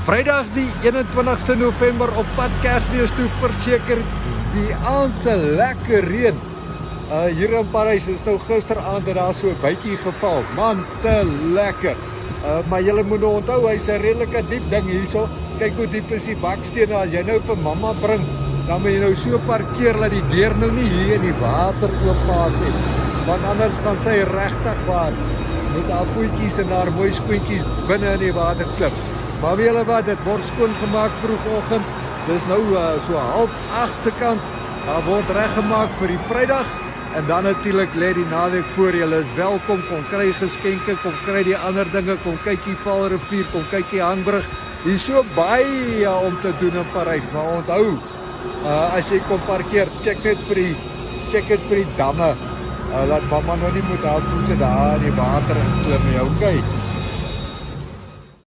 Vrydag die 21ste November op pad Kersfees toe, verseker die aandse lekker reën. Hier in Parys is nou gisteraand dat daar so 'n bytjie geval. Man, te lekker. Maar julle moet nou onthou, hy's 'n redelike diep ding hierso. Kyk hoe diep is die bakstene. As jy nou vir mamma bring, dan moet jy nou so parkeer dat die deur nou nie hier in die water oopmaak nie. Want anders gaan sy regtig waar met haar voetjies en haar mooi skoentjies binne in die water klip. Maar weet julle wat, dit word skoon gemaak vroegoggend. Dis nou so 7:30 se kant. Daar word reggemaak vir die Vrydag. En dan natuurlik lê die naweek voor. Julle is welkom, kom kry geskenke, kom kry die ander dinge, kom kyk die Valrivier, kom kyk die hangbrug. Hier is so baie om te doen in Parys, maar onthou, as jy kom parkeer, check dit vir die damme. Laat mamma nou nie moet haar voete daar in die water inklim nie, okay?